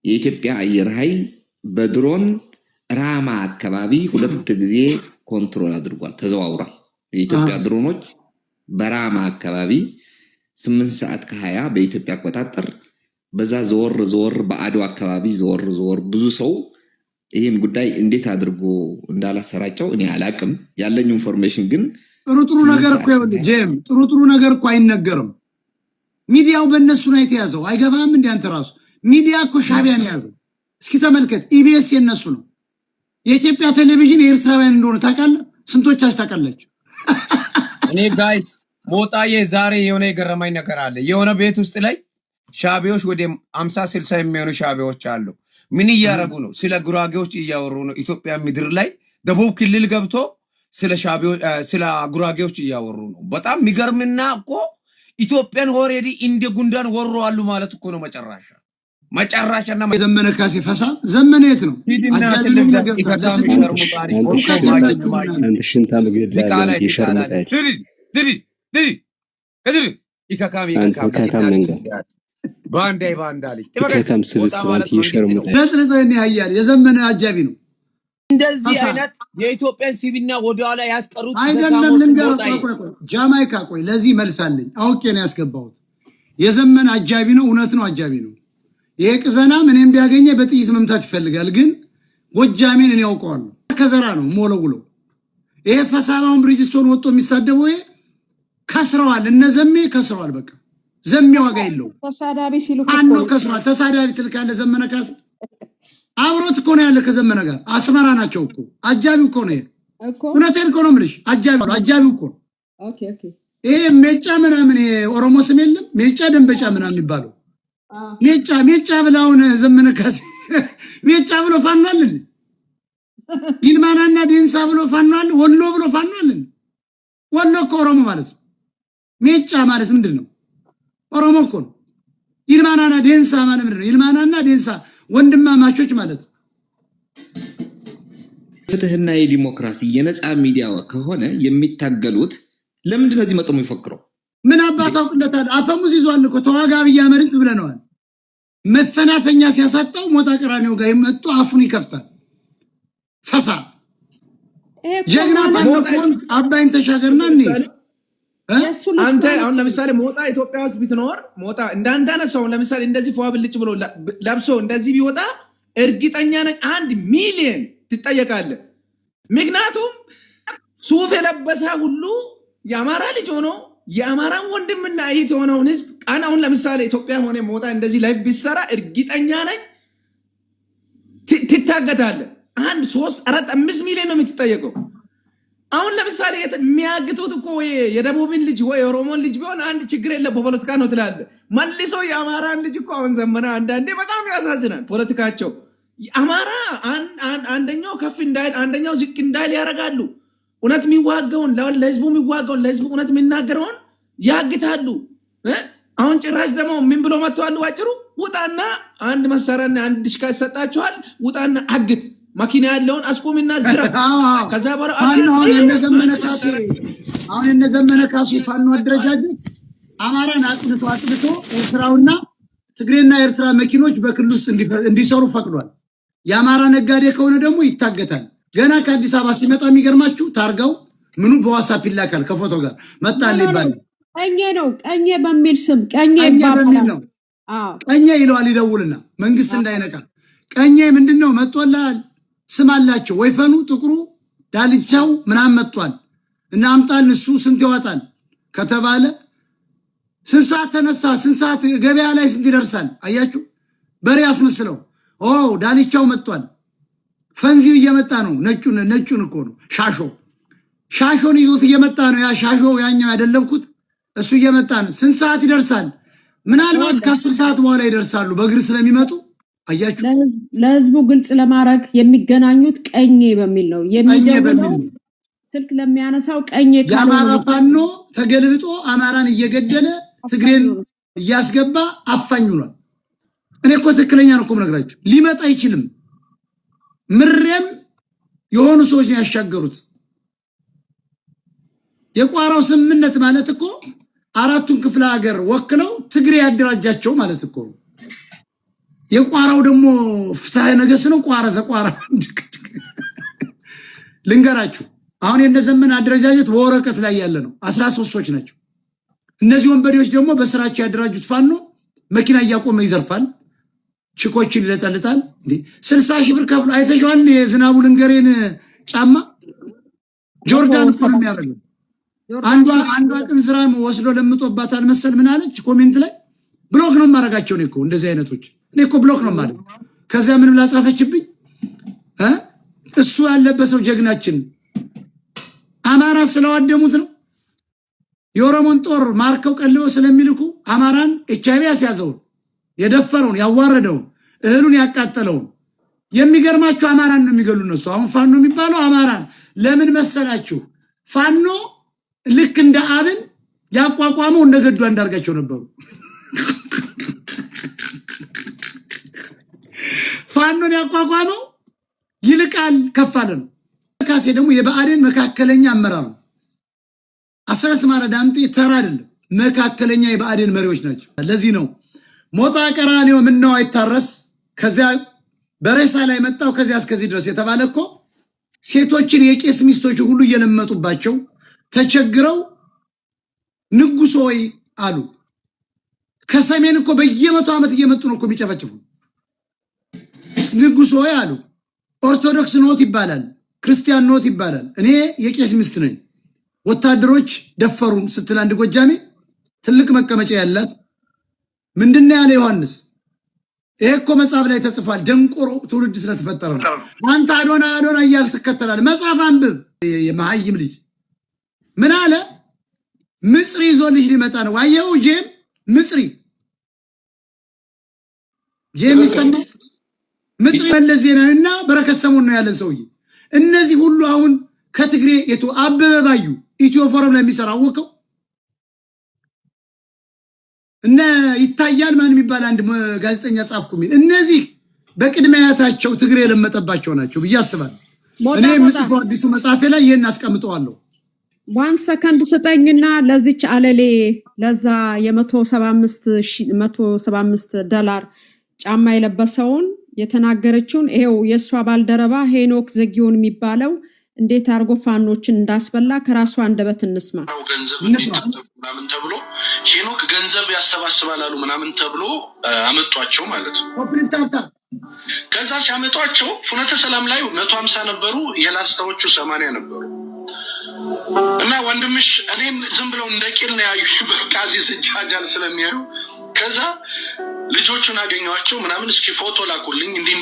የኢትዮጵያ አየር ኃይል በድሮን ራማ አካባቢ ሁለት ጊዜ ኮንትሮል አድርጓል ተዘዋውሯል። የኢትዮጵያ ድሮኖች በራማ አካባቢ 8 ሰዓት ከ20 በኢትዮጵያ አቆጣጠር በዛ ዘወር በአድዋ አካባቢ ዘወር ብዙ ሰው ይሄን ጉዳይ እንዴት አድርጎ እንዳላሰራጨው እኔ አላቅም። ያለኝ ኢንፎርሜሽን ግን ጥሩ ነገር እኮ ጄም ጥሩ ነገር እኮ አይነገርም። ሚዲያው በእነሱ ነው የተያዘው። አይገባም እንዴ አንተ ራሱ ሚዲያ እኮ ሻቢያን ያዘው። እስኪ ተመልከት፣ ኢቢኤስ የነሱ ነው። የኢትዮጵያ ቴሌቪዥን የኤርትራውያን እንደሆነ ታውቃለህ? ስንቶቻችሁ ታውቃላችሁ? እኔ ጋይስ ሞጣዬ ዛሬ የሆነ የገረመኝ ነገር አለ። የሆነ ቤት ውስጥ ላይ ሻቢዎች ወደ 50-60 የሚሆኑ ሻቢዎች አሉ። ምን እያረጉ ነው? ስለ ጉራጌዎች እያወሩ ነው። ኢትዮጵያ ምድር ላይ ደቡብ ክልል ገብቶ ስለ ሻቢዎች ስለ ጉራጌዎች እያወሩ ነው። በጣም የሚገርምና እኮ ኢትዮጵያን ኦሬዲ እንደ ጉንዳን ወሮዋሉ ማለት እኮ ነው። መጨረሻና ዘመነ ካሴ ፈሳ ዘመነ የት ነው? አጃጅም ነገር የዘመነ አጃቢ ነው። እንደዚህ አይነት የኢትዮጵያን ሲቪና ወደኋላ ያስቀሩት አይደለም። ልንገርህ ጃማይካ ቆይ ለዚህ መልሳለኝ አውቄ ነው ያስገባሁት። የዘመነ አጃቢ ነው። እውነት ነው፣ አጃቢ ነው። ይሄ ቅዘና ምንም ቢያገኘ በጥይት መምታት ይፈልጋል። ግን ጎጃሜን እኔ ያውቀዋለሁ። ከዘራ ነው ሞለውለው። ይሄ ፈሳባውን ብሪጅስቶን ወጥቶ የሚሳደበው ይሄ ከስረዋል። እነዘሜ ከስረዋል። በቃ ዘሜ ዋጋ የለው። ተሳዳቢ ሲሉ አንዱ ከስሯል። ተሳዳቢ ትልካለ። ዘመነ ካሴ አብሮት እኮ ነው ያለ ከዘመነ ጋር አስመራ ናቸው እኮ። አጃቢው እኮ ነው እኮ። እውነቴን እኮ ነው የምልሽ። አጃቢው እኮ ነው። ኦኬ ይሄ ሜጫ ምናምን ኦሮሞ ስም የለም ሜጫ ደንበጫ ምናምን የሚባለው ሜጫ ብላውን ዘመነ ካሴ ሜጫ ብሎ ፋኗልን። ይልማናና ዴንሳ ብሎ ፋኗል። ወሎ ብሎ ፋኗልን። ወሎ እኮ ኦሮሞ ማለት ነው። ሜጫ ማለት ምንድን ነው? ኦሮሞ እኮ ነው። ይልማናና ዴንሳ ማለት ምንድን ነው? ይልማናና ዴንሳ ወንድማማቾች ማለት ነው። ፍትህና የዲሞክራሲ የነፃ ሚዲያ ከሆነ የሚታገሉት ለምንድን ነው እዚህ መጥቶ የሚፈክረው? ምን አባታው ቅለታል? አፈሙዝ ይዟል እኮ ተዋጋ አብይ አህመድን ብለነዋል። መፈናፈኛ ሲያሳጣው ሞጣ ቀራኒው ጋር ይመጡ አፉን ይከፍታል። ፈሳ ጀግና ባንኮን አባይን ተሻገርና እንዴ አንተ አሁን ለምሳሌ ሞጣ ኢትዮጵያ ውስጥ ቢትኖር ሞጣ እንዳንዳነ ሰው ለምሳሌ እንደዚህ ፏብልጭ ብሎ ለብሶ እንደዚህ ቢወጣ እርግጠኛ ነኝ 1 ሚሊዮን ትጠየቃለህ። ምክንያቱም ሱፍ የለበሰ ሁሉ የአማራ ልጅ ሆኖ የአማራን ወንድምና እህት የሆነውን ህዝብ ቃና አሁን ለምሳሌ ኢትዮጵያ ሆነ ሞጣ እንደዚህ ላይ ቢሰራ እርግጠኛ ነኝ ትታገታለህ። 1 3 4 5 ሚሊዮን ነው የምትጠየቀው። አሁን ለምሳሌ የሚያግቱት እኮ የደቡብን ልጅ ወይ የኦሮሞን ልጅ ቢሆን አንድ ችግር የለም በፖለቲካ ነው ትላለህ። መልሶ የአማራን ልጅ እኮ አሁን ዘመነ አንዳንዴ በጣም ያሳዝናል ፖለቲካቸው። አማራ አንደኛው ከፍ እንዳይል አንደኛው ዝቅ እንዳይል ያደርጋሉ። እውነት የሚዋጋውን ለህዝቡ የሚዋጋውን ለህዝቡ እውነት የሚናገረውን ያግታሉ። አሁን ጭራሽ ደግሞ ምን ብሎ መጥተዋል? ዋጭሩ ውጣና አንድ መሳሪያና አንድ ድሽቃ ይሰጣቸዋል። ውጣና አግት መኪና ያለውን አስቆምና ዝረፍ። ከዛ በኋላ አሁን የነዘመነ ካሴ ፋኖ አደረጃጀት አማራን አጥልቶ ኤርትራውና ትግሬና ኤርትራ መኪኖች በክልል ውስጥ እንዲሰሩ ፈቅዷል። የአማራ ነጋዴ ከሆነ ደግሞ ይታገታል። ገና ከአዲስ አበባ ሲመጣ የሚገርማችሁ ታርጋው ምኑ በዋትስአፕ ይላካል ከፎቶ ጋር መጣል ይባላል። ቀኘ በሚል ስም ቀኘ ነው። ቀኘ ይለዋል ይደውልና መንግስት እንዳይነቃ። ቀኘ ምንድነው መጥቷል? ስም አላቸው። ወይፈኑ ጥቁሩ ዳልቻው ምናምን መጥቷል እና አምጣል እሱ ስንት ይዋጣል ከተባለ ስንት ሰዓት ተነሳ፣ ስንት ሰዓት ገበያ ላይ ስንት ይደርሳል? አያችሁ በሬ አስመስለው ዳልቻው መጥቷል። ፈንዚው እየመጣ ነው። ነጩን እኮ ነው ሻሾን ይዞት እየመጣ ነው። ያ ሻሾ ያኛው ያደለብኩት እሱ እየመጣ ነው። ስንት ሰዓት ይደርሳል? ምናልባት ከ10 ሰዓት በኋላ ይደርሳሉ በእግር ስለሚመጡ። አያችሁ ለህዝቡ ግልጽ ለማድረግ የሚገናኙት ቀኘ በሚል ነው የሚደውለው። ስልክ ለሚያነሳው ቀኘ የአማራ ፋኖ ተገልብጦ አማራን እየገደለ ትግሬን እያስገባ አፋኝ ሆኗል። እኔ እኮ ትክክለኛ ነው እኮ የምነግራችሁ። ሊመጣ አይችልም። ምሬም የሆኑ ሰዎች ያሻገሩት የቋራው ስምምነት ማለት እኮ 4ቱን ክፍለ ሀገር ወክለው ትግሬ ያደራጃቸው ማለት እኮ የቋራው ደግሞ ፍትሐ ነገሥት ነው። ቋራ ዘቋራ ልንገራችሁ። አሁን የነዘመን አደረጃጀት በወረቀት ላይ ያለ ነው። 13 ሰዎች ናቸው። እነዚህ ወንበዴዎች ደግሞ በስራቸው ያደራጁት ፋኖ መኪና እያቆመ ይዘርፋል፣ ችኮችን ይለጠልጣል። 60 ሺህ ብር ከፍሎ አይተሽዋል። የዝናቡ ልንገሬን ጫማ ጆርዳን እኮ ነው የሚያደርገው። አንዷ ቅንዝራም ወስዶ ለምጦባታል መሰል ምን አለች ኮሜንት ላይ ብሎክ ነው ማረጋቸው። እኔ እኮ እንደዚህ አይነቶች እኔ እኮ ብሎክ ነው ማለት። ከዛ ምንም ላጻፈችብኝ እሱ ያለበሰው ጀግናችን አማራ ስለዋደሙት ነው። የኦሮሞን ጦር ማርከው ቀልበው ስለሚልኩ አማራን ኤችአይቪ ያስያዘውን የደፈረውን ያዋረደውን እህሉን ያቃጠለውን የሚገርማችሁ አማራን ነው የሚገሉ እነሱ። አሁን ፋኖ የሚባለው አማራን ለምን መሰላችሁ? ፋኖ ልክ እንደ አብን ያቋቋመው እንደ ገዱ አንዳርጋቸው ነበሩ። ፋኖን ያቋቋመው ይልቃል ከፋለ ነው። ካሴ ደግሞ የብአዴን መካከለኛ አመራር ነው። አስረስ ማረ ዳምጤ ተራ አይደለም፣ መካከለኛ የብአዴን መሪዎች ናቸው። ለዚህ ነው ሞጣ ቀራኒዮ ምነው አይታረስ ከዚያ በሬሳ ላይ መጣው ከዚያ እስከዚህ ድረስ የተባለ እኮ ሴቶችን የቄስ ሚስቶች ሁሉ እየለመጡባቸው ተቸግረው ንጉሶ ወይ አሉ። ከሰሜን እኮ በየመቶ ዓመት እየመጡ ነው እኮ የሚጨፈጭፉ። ንጉሶ ወይ አሉ። ኦርቶዶክስ ኖት ይባላል፣ ክርስቲያን ኖት ይባላል። እኔ የቄስ ሚስት ነኝ። ወታደሮች ደፈሩን ስትል አንድ ጎጃሜ ትልቅ መቀመጫ ያላት ምንድነው ያለ ዮሐንስ? ይሄ እኮ መጽሐፍ ላይ ተጽፏል። ደንቆሮ ትውልድ ስለተፈጠረ ነው። አንተ አዶና አዶና እያልክ ትከተላለህ። መጽሐፍ አንብብ። የመሀይም ልጅ ምን አለ? ምጽሪ ይዞልሽ ሊመጣ ነው። አየው ጄም ምጽሪ ጄም ይሰማ ምጽሪ መለስ ዜናዊና በረከት ሰሞን ነው ያለን ሰውዬ። እነዚህ ሁሉ አሁን ከትግሬ የቱ አበበ ባዩ ኢትዮ ፎረም ላይ የሚሰራው ወቀው እና ይታያል ማን የሚባል አንድ ጋዜጠኛ ጻፍኩ ሚል እነዚህ በቅድሚያታቸው ትግሬ ለመጠባቸው ናቸው ብዬ አስባለሁ። እኔ ምጽፈው አዲሱ መጽሐፌ ላይ ይሄን አስቀምጠዋለሁ። 1 ሰከንድ ስጠኝና ለዚች አለሌ ለዛ የ175 ዶላር ጫማ የለበሰውን የተናገረችውን ይሄው የሷ ባልደረባ ሄኖክ ዘጊዮን የሚባለው እንዴት አርጎ ፋኖችን እንዳስበላ ከራሱ አንደበት እንስማ። ገንዘብ ምናምን ተብሎ ሄኖክ ገንዘብ ያሰባስባል አሉ ምናምን ተብሎ አመጧቸው ማለት ነው። ከዛ ሲያመጧቸው ፍኖተ ሰላም ላይ 150 ነበሩ፣ የላስታዎቹ 80 ነበሩ። እና ወንድምሽ እኔን ዝም ብለው እንደቂል ነው ያዩ። በቃ እዚህ ስጃጃል ስለሚያዩ ከዛ ልጆቹን አገኘዋቸው ምናምን እስኪ ፎቶ ላኩልኝ እንዲህ